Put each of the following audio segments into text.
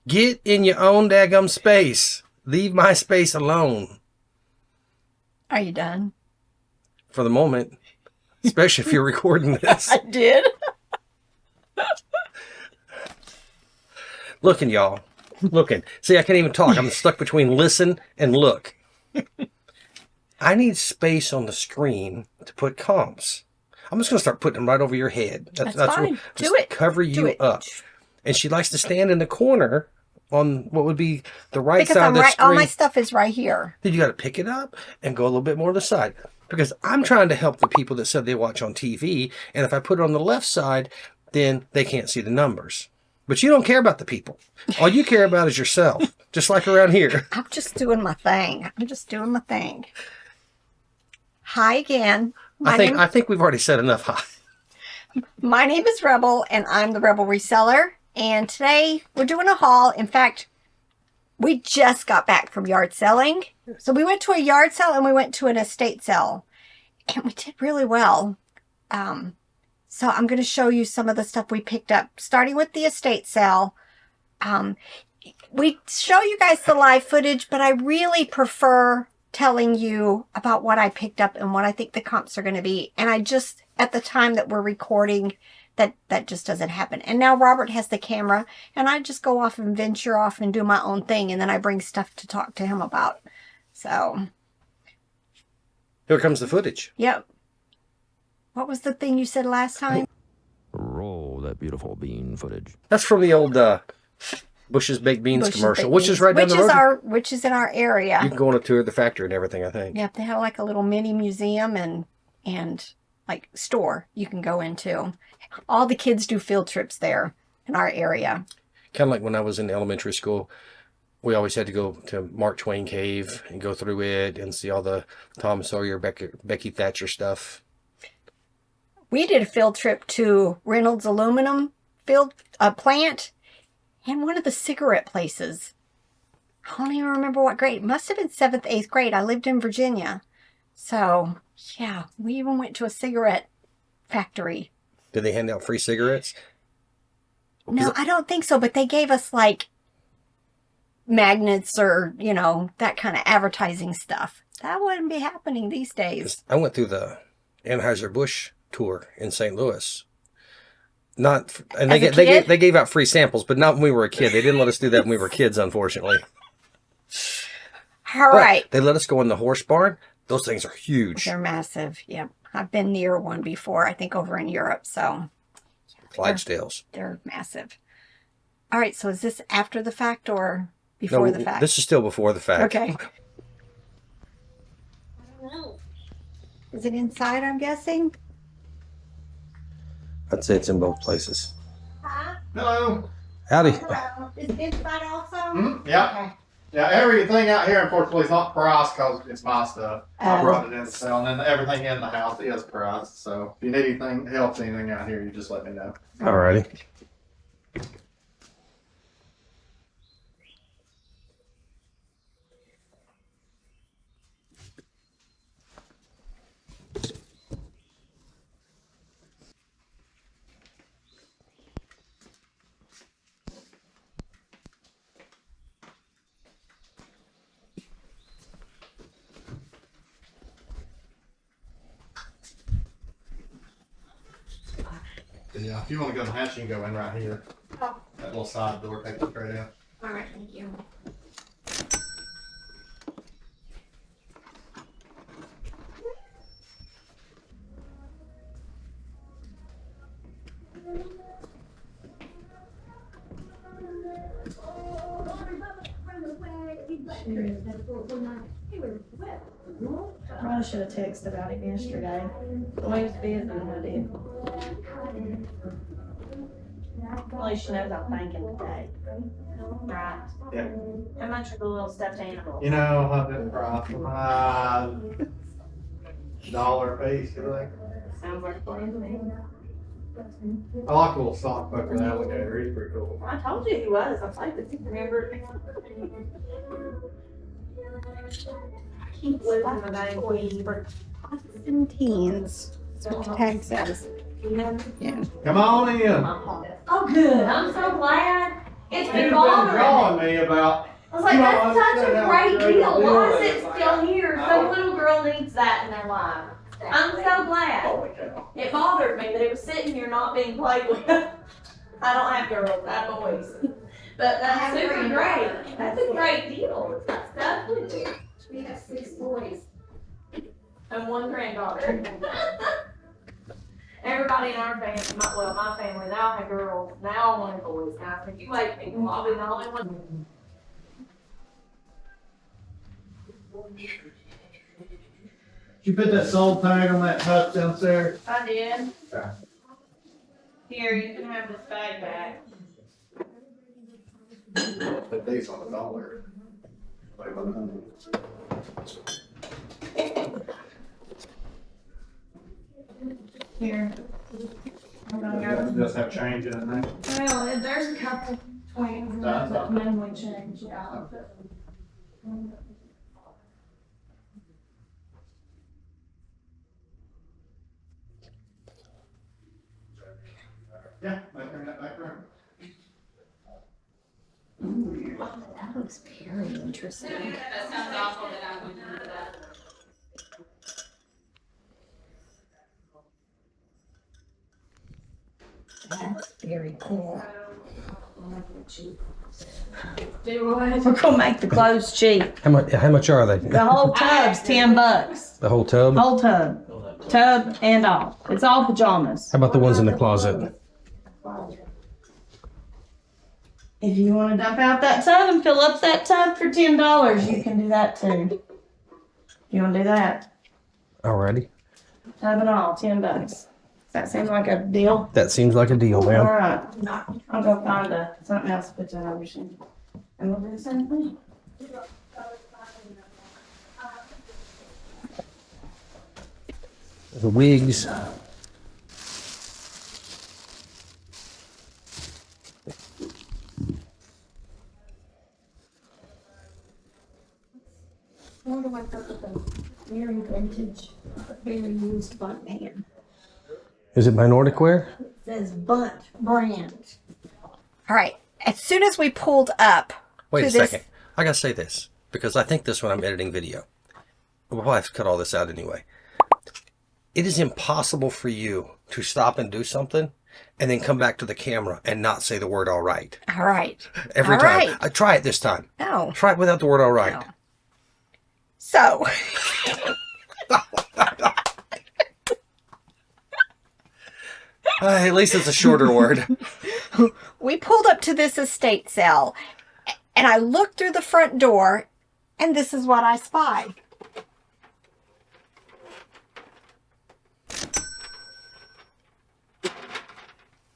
Get in your own daggum space. Leave my space alone. Are you done? For the moment. Especially if you're recording this. I did. Looking, y'all. Looking. See, I can't even talk. I'm stuck between listen and look. I need space on the screen to put comps. I'm just going to start putting them right over your head. That's fine. Do it. Cover you up. And she likes to stand in the corner on what would be the right side of the screen. All my stuff is right here. Then you got to pick it up and go a little bit more to the side. Because I'm trying to help the people that said they watch on TV. And if I put it on the left side, then they can't see the numbers. But you don't care about the people. All you care about is yourself. Just like around here. I'm just doing my thing. Hi again. I think we've already said enough hi. My name is Rebel, and I'm the Rebel Reseller. And today we're doing a haul. In fact, we just got back from yard selling. So we went to a yard sale and we went to an estate sale. And we did really well. So I'm going to show you some of the stuff we picked up, starting with the estate sale. We show you guys the live footage, but I really prefer telling you about what I picked up and what I think the comps are going to be. And I just, at the time that we're recording, that just doesn't happen. And now Robert has the camera, and I just go off and venture off and do my own thing, and then I bring stuff to talk to him about. So. Here comes the footage. Yep. What was the thing you said last time? Roll that beautiful bean footage. That's from the old Bush's Baked Beans commercial, which is right down the road. Which is in our area. You can go on a tour of the factory and everything, I think. Yeah, they have like a little mini museum and like store you can go into. All the kids do field trips there in our area. Kind of like when I was in elementary school, we always had to go to Mark Twain Cave and go through it and see all the Tom Sawyer, Becky Thatcher stuff. We did a field trip to Reynolds Aluminum plant and one of the cigarette places. I don't even remember what grade. It must have been 7th, 8th grade. I lived in Virginia. So, yeah, we even went to a cigarette factory. Did they hand out free cigarettes? No, I don't think so. But they gave us like magnets or, that kind of advertising stuff. That wouldn't be happening these days. I went through the Anheuser-Busch tour in St. Louis. They gave out free samples, but not when we were a kid. They didn't let us do that when we were kids, unfortunately. All right. They let us go in the horse barn. Those things are huge. They're massive. Yep. I've been near one before, I think over in Europe. So Clydesdales. They're massive. All right. So is this after the fact or before the fact? This is still before the fact. Okay. I don't know. Is it inside, I'm guessing? I'd say it's in both places. Huh? Hello. Howdy. Hello. Is it inside also? Mm-hmm. Yeah. Okay. Yeah, everything out here, unfortunately, is not priced because it's my stuff. I brought it in to sell, and then everything in the house is priced. So if you need anything, anything out here, you just let me know. Alrighty. Yeah, if you want to go in the house, you can go in right here. Oh. That little side door takes you straight out. All right. Thank you. I should have texted about it yesterday. The way it's busy, I did. At least she knows I'm thinking today. Right. Yeah. How much are the little stuffed animals? You know, I didn't price them. $1 a piece, you think? Sounds like a plan to me. I like a little sock bucket alligator. He's pretty cool. I told you he was. I played with him. Remember? I keep losing my name. For 17s. Tag says. Yeah. Come on in. Oh, good. I'm so glad. It's You've been been bothering me. drawing me about. I was like, You don't that's such understand a how great great a deal. Why deal is it it is. still here? Some little girl needs that in their life. I'm so glad. Holy cow. It bothered me that it was sitting here not being played with. I don't have girls, I have boys. But that's super great. That's a great deal. It's got stuff with it. We have 6 boys. And 1 granddaughter. Everybody in our family, my family, they all have girls. They all want boys. Now, if you wait, I'll be the only one. Did you put that sold tag on that hutch downstairs? I did. Okay. Here, you can have this bag back. Put these on $1. Like 100. Here. I'm gonna go. Just have change in there. Well, there's a couple coins that mainly change, yeah. Yeah, back there in that back room. That looks very interesting. That sounds awful that I went into that. That's very cool. We're gonna make the clothes cheap. How much are they? The whole tub's $10. The whole tub? Whole tub. Tub and all. It's all pajamas. How about the ones in the closet? If you wanna dump out that tub and fill up that tub for $10, you can do that too. You wanna do that? Alrighty. Tub and all, $10. That seems like a deal. That seems like a deal, All ma'am. right. I'll go find something else to put that over machine. And we'll do the same thing. The wigs. Where do I put the very vintage, very used bunt man? Is it by Nordic Wear? It says Bunt brand. All right. As soon as we pulled up. Wait to a this- second. I gotta say this because I think this when I'm editing video. We'll have to cut all this out anyway. It is impossible for you to stop and do something and then come back to the camera and not say the word all right. All right. Every All time. right. Try it this time. No. Try it without the word all right. No. So. At least it's a shorter word. We pulled up to this estate sale and I looked through the front door and this is what I spied.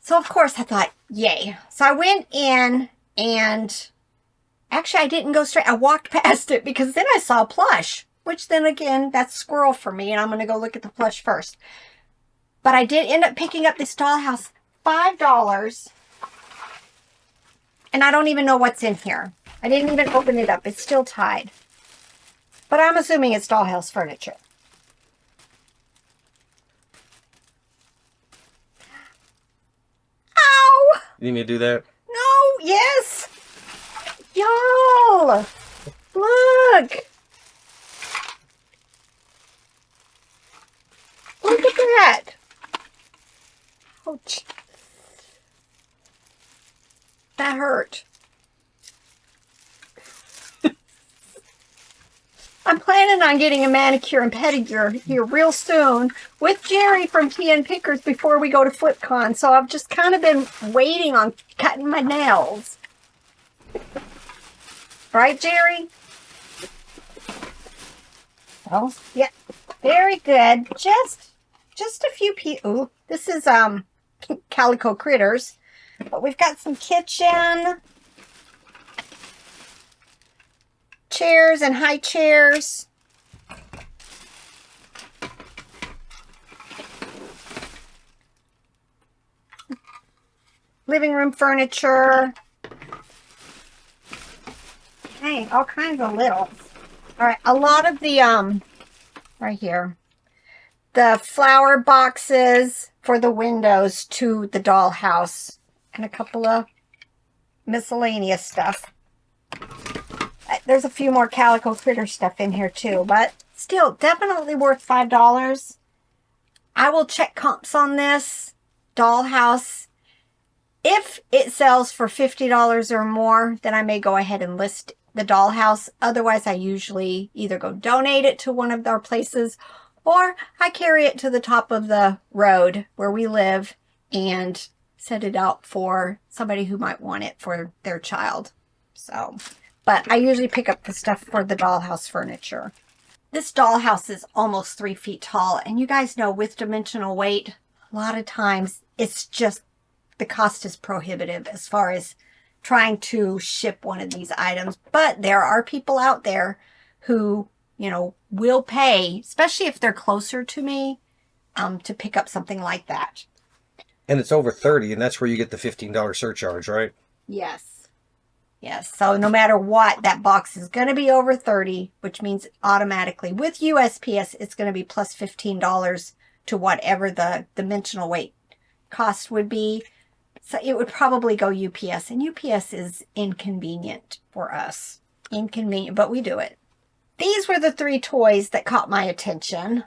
So of course I thought, yay. So I went in and actually I didn't go straight. I walked past it because then I saw a plush, which then again, that's squirrel for me and I'm going to go look at the plush first. But I did end up picking up this dollhouse, $5. And I don't even know what's in here. I didn't even open it up. It's still tied. But I'm assuming it's dollhouse furniture. Ow! You need me to do that? No, yes! Y'all! Look! Look at that! Ouch. That hurt. I'm planning on getting a manicure and pedicure here real soon with Jerry from TN Pickers before we go to FlipCon. So I've just kind of been waiting on cutting my nails. Right, Jerry? Oh, yeah. Very good. Just a few pieces. Ooh, this is Calico Critters. But we've got some kitchen chairs and high chairs. Living room furniture. Hey, all kinds of littles. All right, a lot of the right here. The flower boxes for the windows to the dollhouse. And a couple of miscellaneous stuff. There's a few more Calico Critter stuff in here too, but still definitely worth $5. I will check comps on this dollhouse. If it sells for $50 or more, then I may go ahead and list the dollhouse. Otherwise, I usually either go donate it to one of our places, or I carry it to the top of the road where we live and set it out for somebody who might want it for their child. So, but I usually pick up the stuff for the dollhouse furniture. This dollhouse is almost 3 feet tall, and you guys know with dimensional weight, a lot of times it's just the cost is prohibitive as far as trying to ship one of these items. But there are people out there who, you know, will pay, especially if they're closer to me, to pick up something like that. And it's over 30, and that's where you get the $15 surcharge, right? Yes. Yes. So no matter what, that box is going to be over 30, which means automatically with USPS, it's going to be plus $15 to whatever the dimensional weight cost would be. So it would probably go UPS, and UPS is inconvenient for us. Inconvenient, but we do it. These were the 3 toys that caught my attention.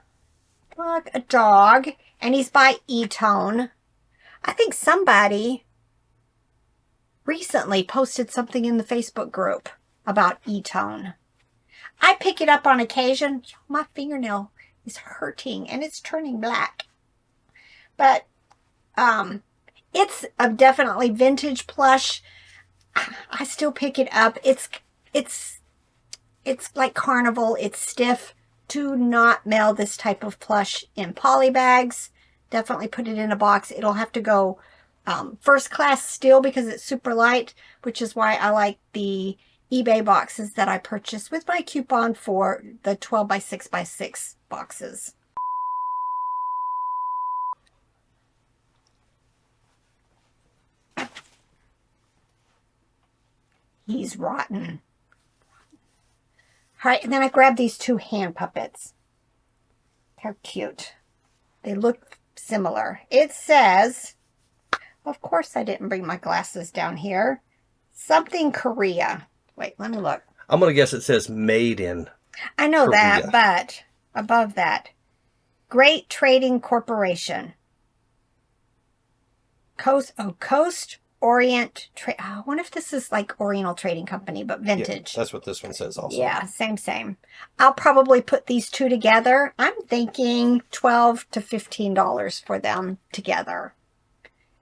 Look, a dog, and he's by E-Tone. I think somebody recently posted something in the Facebook group about E-Tone. I pick it up on occasion. My fingernail is hurting, and it's turning black. But, it's a definitely vintage plush. I still pick it up. It's like carnival. It's stiff. Do not mail this type of plush in poly bags. Definitely put it in a box. It'll have to go first class steel because it's super light, which is why I like the eBay boxes that I purchased with my coupon for the 12 by 6 by 6 boxes. He's rotten. All right, and then I grabbed these 2 hand puppets. They're cute. They look similar. It says, of course I didn't bring my glasses down here, something Korea. Wait, let me look. I'm going to guess it says made in I know Korea. that, but above that, Great Trading Corporation. Coast Orient. I wonder if this is like Oriental Trading Company, but vintage. Yeah, that's what this one says also. Yeah, same. I'll probably put these 2 together. I'm thinking $12 to $15 for them together.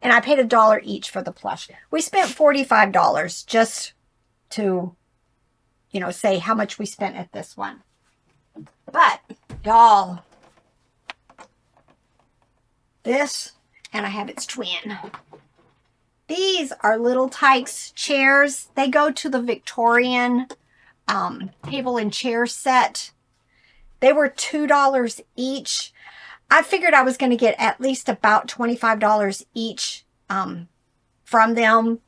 And I paid $1 each for the plush. We spent $45 just to, you know, say how much we spent at this one. But, y'all, this, and I have its twin. These are Little Tykes chairs. They go to the Victorian table and chair set. They were $2 each. I figured I was going to get at least about $25 each from them.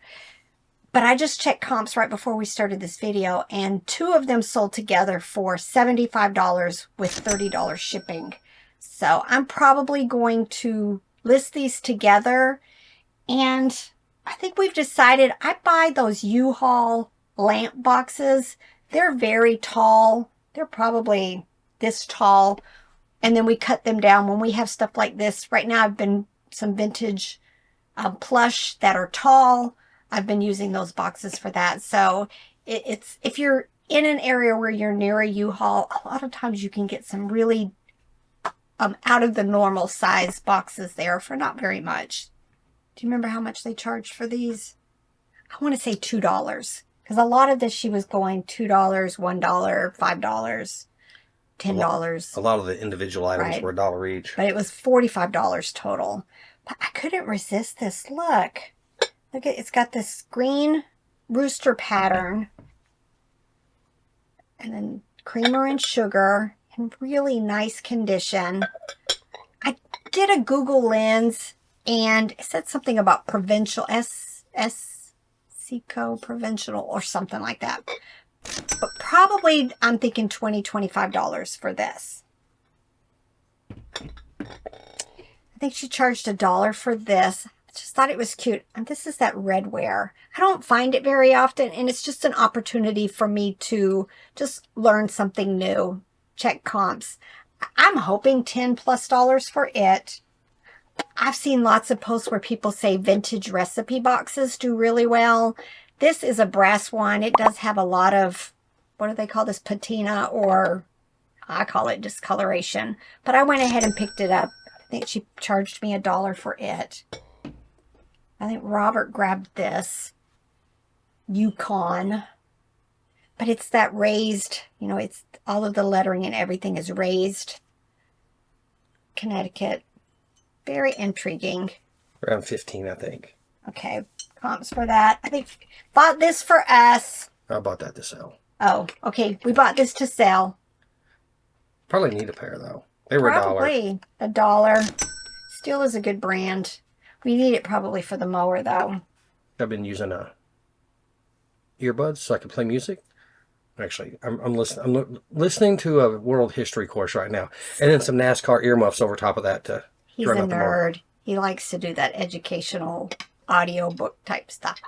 But I just checked comps right before we started this video, and 2 of them sold together for $75 with $30 shipping. So I'm probably going to list these together, and I think we've decided I buy those U-Haul lamp boxes. They're very tall. They're probably this tall. And then we cut them down when we have stuff like this. Right now I've been some vintage plush that are tall. I've been using those boxes for that. So it's if you're in an area where you're near a U-Haul, a lot of times you can get some really out of the normal size boxes there for not very much. Do you remember how much they charged for these? I want to say $2. Because a lot of this she was going $2, $1, $5, $10. A lot of the individual items Right. were $1 each. But it was $45 total. But I couldn't resist this. Look. Look at it's got this green rooster pattern. And then creamer and sugar in really nice condition. I did a Google Lens and it said something about provincial Seco provincial or something like that. But probably I'm thinking $20, $25 for this. I think she charged $1 for this. I just thought it was cute. And this is that redware. I don't find it very often, and it's just an opportunity for me to just learn something new. Check comps. I'm hoping $10+ for it. I've seen lots of posts where people say vintage recipe boxes do really well. This is a brass one. It does have a lot of, what do they call this, patina, or I call it discoloration. But I went ahead and picked it up. I think she charged me $1 for it. I think Robert grabbed this Yukon. But it's that raised, you know, it's all of the lettering and everything is raised. Connecticut. Very intriguing. Around 15, I think. Okay, comps for that. I think bought this for us. I bought that to sell. Oh, okay. We bought this to sell. Probably need a pair, though. They were Probably $1. Steel is a good brand. We need it probably for the mower, though. I've been using earbuds so I can play music. Actually, I'm listening to a world history course right now, and then some NASCAR earmuffs over top of that to He's a nerd. He likes to do that educational audio book type stuff.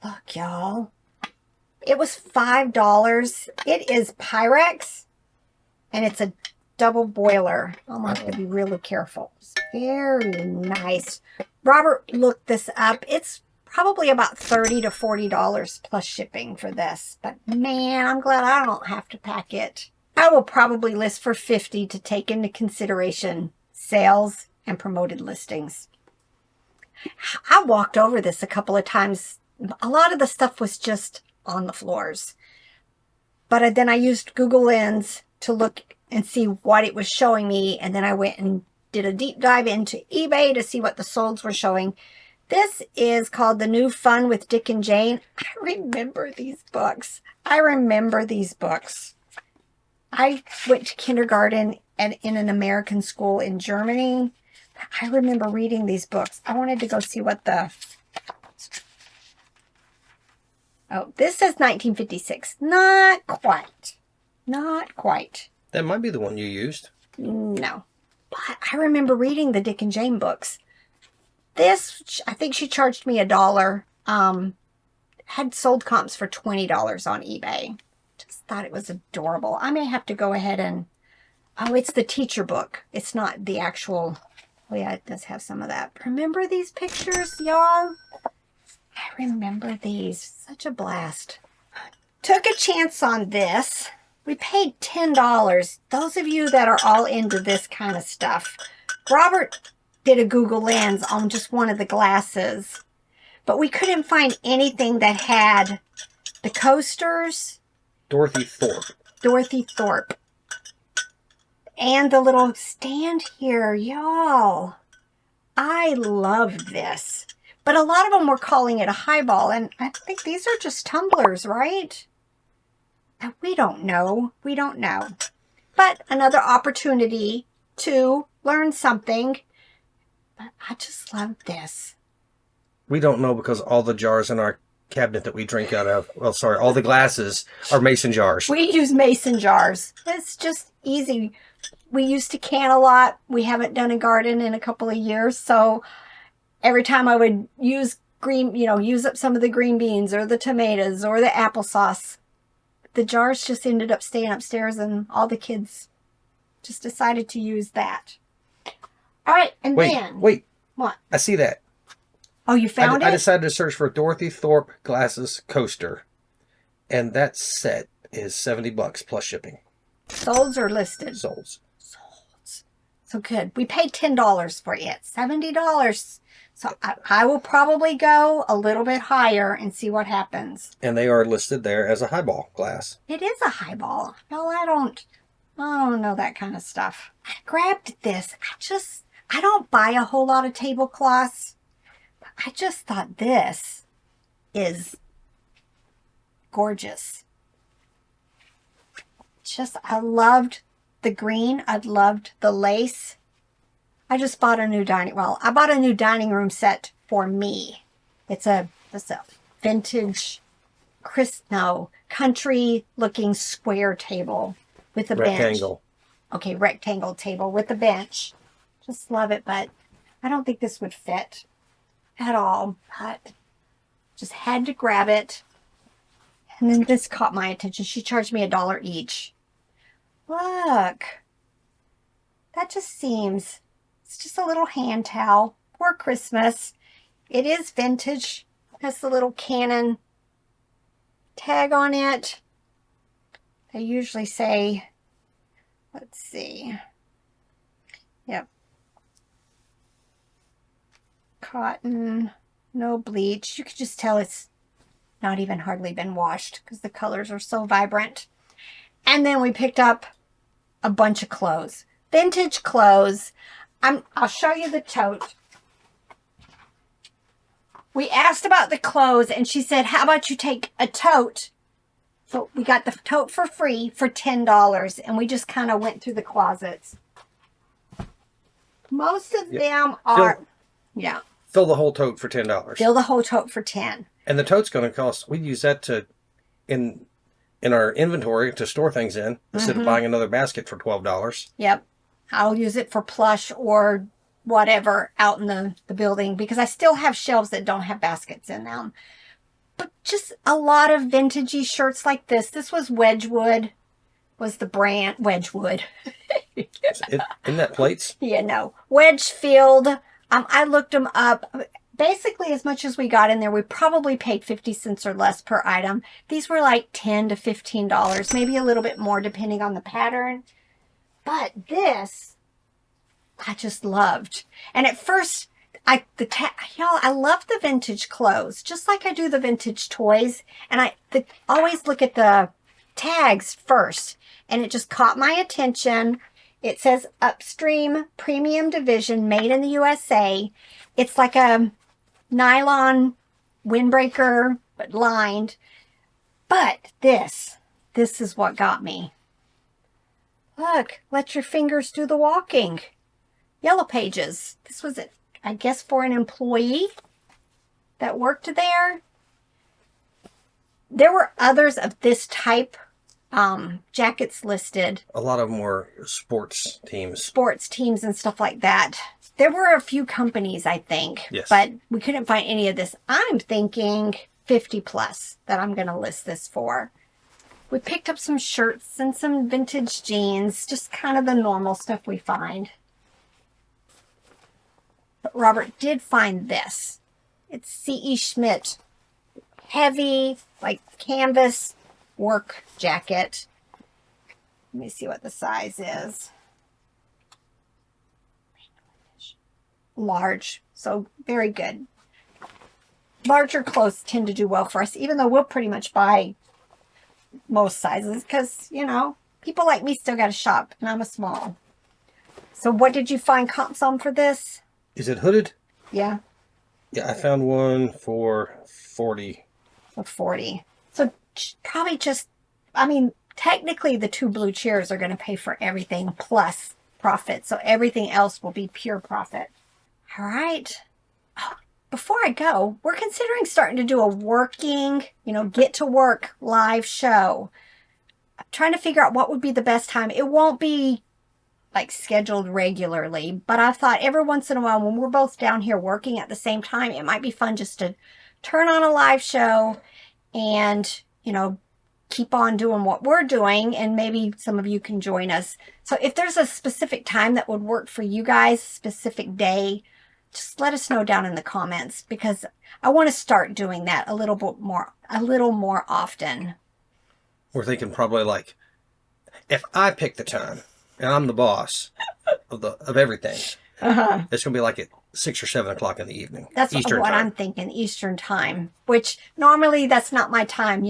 Look, y'all. It was $5. It is Pyrex, and it's a double boiler. I'm going to have to be really careful. It's very nice. Robert looked this up. It's probably about $30 to $40 plus shipping for this. But man, I'm glad I don't have to pack it. I will probably list for $50 to take into consideration sales and promoted listings. I walked over this a couple of times. A lot of the stuff was just on the floors. But then I used Google Lens to look and see what it was showing me. And then I went and did a deep dive into eBay to see what the solds were showing. This is called The New Fun with Dick and Jane. I remember these books. I went to kindergarten in an American school in Germany. I remember reading these books. I wanted to go see what the... Oh, this says 1956. Not quite. Not quite. That might be the one you used. No. But I remember reading the Dick and Jane books. This, I think she charged me $1. Had sold comps for $20 on eBay. Just thought it was adorable. I may have to go ahead and... Oh, it's the teacher book. It's not the actual... Oh, yeah, it does have some of that. Remember these pictures, y'all? I remember these. Such a blast. Took a chance on this. We paid $10. Those of you that are all into this kind of stuff. Robert did a Google Lens on just one of the glasses. But we couldn't find anything that had the coasters. Dorothy Thorpe. And the little stand here, y'all. I love this. But a lot of them were calling it a highball. And I think these are just tumblers, right? We don't know. We don't know. But another opportunity to learn something. But I just love this. We don't know because all the jars in our cabinet that we drink out of, well, sorry, all the glasses are mason jars. We use mason jars. It's just easy. We used to can a lot. We haven't done a garden in a couple of years. So every time I would use use up some of the green beans or the tomatoes or the applesauce, the jars just ended up staying upstairs and all the kids just decided to use that. All right, and Wait. What? I see that. Oh, you found it? I decided to search for Dorothy Thorpe glasses coaster, and that set is $70 plus shipping. Solds or listed? Solds. So good. We paid $10 for it. $70. So I will probably go a little bit higher and see what happens. And they are listed there as a highball glass. It is a highball. No, I don't know that kind of stuff. I grabbed this. I don't buy a whole lot of tablecloths. But I just thought this is gorgeous. I loved the green. I loved the lace. I just bought a new I bought a new dining room set for me. It's a vintage, country looking square table with a bench. Rectangle. Okay, rectangle table with a bench. Just love it, but I don't think this would fit at all, but just had to grab it. And then this caught my attention. She charged me $1 each. Look. That just seems, it's just a little hand towel for Christmas. It is vintage. Has the little Canon tag on it. They usually say, let's see. Yep. Cotton, no bleach. You could just tell it's not even hardly been washed because the colors are so vibrant. And then we picked up a bunch of clothes. Vintage clothes. I'll show you the tote. We asked about the clothes and she said, how about you take a tote? So we got the tote for free for $10 and we just kind of went through the closets. Most of them are, Fill the whole tote for $10. Fill the whole tote for $10. And the tote's going to cost, we use that to, in our inventory to store things in instead of buying another basket for $12. Yep. I'll use it for plush or whatever out in the building because I still have shelves that don't have baskets in them. But just a lot of vintagey shirts like this. This was Wedgwood, was the brand. Wedgwood. Isn't that plates? Yeah, no. Wedgefield. I looked them up. Basically, as much as we got in there, we probably paid 50 cents or less per item. These were like $10 to $15, maybe a little bit more depending on the pattern. But this, I just loved. And at first, I love the vintage clothes, just like I do the vintage toys. And I always look at the tags first. And it just caught my attention. It says Upstream Premium Division, made in the USA. It's like a nylon windbreaker, but lined. But this is what got me. Look, let your fingers do the walking. Yellow Pages. This was, I guess, for an employee that worked there. There were others of this type jackets listed. A lot of them were sports teams. Sports teams and stuff like that. There were a few companies, I think. Yes. But we couldn't find any of this. I'm thinking 50 plus that I'm going to list this for. We picked up some shirts and some vintage jeans. Just kind of the normal stuff we find. But Robert did find this. It's C.E. Schmidt. Heavy, like canvas work jacket. Let me see what the size is. Large, so very good. Larger clothes tend to do well for us, even though we'll pretty much buy most sizes because, you know, people like me still got to shop and I'm a small. So what did you find comps on for this? Is it hooded? Yeah. Yeah, I found one for 40. For 40. So probably just, I mean, technically the 2 blue chairs are going to pay for everything plus profit. So everything else will be pure profit. All right. Oh, before I go, we're considering starting to do a working, get to work live show. I'm trying to figure out what would be the best time. It won't be like scheduled regularly, but I thought every once in a while when we're both down here working at the same time, it might be fun just to turn on a live show and, keep on doing what we're doing, and maybe some of you can join us. So if there's a specific time that would work for you guys, specific day, just let us know down in the comments because I want to start doing that a little more often. We're thinking probably like, if I pick the time and I'm the boss of everything, it's going to be like at 6 or 7 o'clock in the evening. That's Eastern what time. I'm thinking, Eastern time, which normally that's not my time,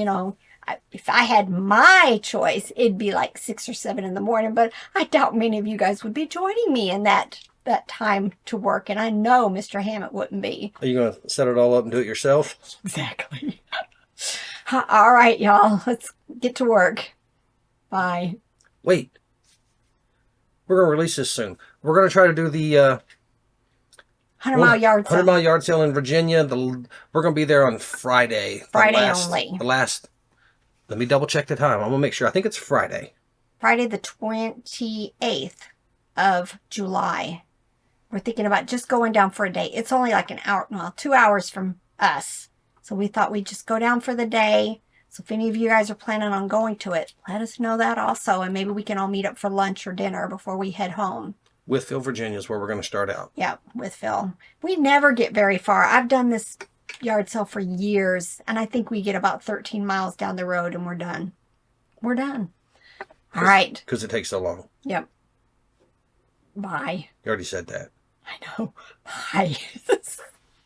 If I had my choice, it'd be like 6 or 7 in the morning, but I doubt many of you guys would be joining me in that time to work, and I know Mr. Hammett wouldn't be. Are you going to set it all up and do it yourself? Exactly. All right, y'all, let's get to work. Bye. Wait. We're going to release this soon. We're going to try to do the 100 Mile Yard Sale. 100 Mile Yard Sale in Virginia. We're going to be there on Friday. Only. Let me double check the time. I'm going to make sure. I think it's Friday. Friday the 28th of July. we're thinking about just going down for a day. It's only like an hour, well, 2 hours from us. So we thought we'd just go down for the day. So if any of you guys are planning on going to it, let us know that also. And maybe we can all meet up for lunch or dinner before we head home. Withville, Virginia is where we're going to start out. Yeah, with Phil. We never get very far. I've done this yard sale for years, and I think we get about 13 miles down the road and we're done. We're done. All right. Because it takes so long. Yep. Bye. You already said that. I know. Bye.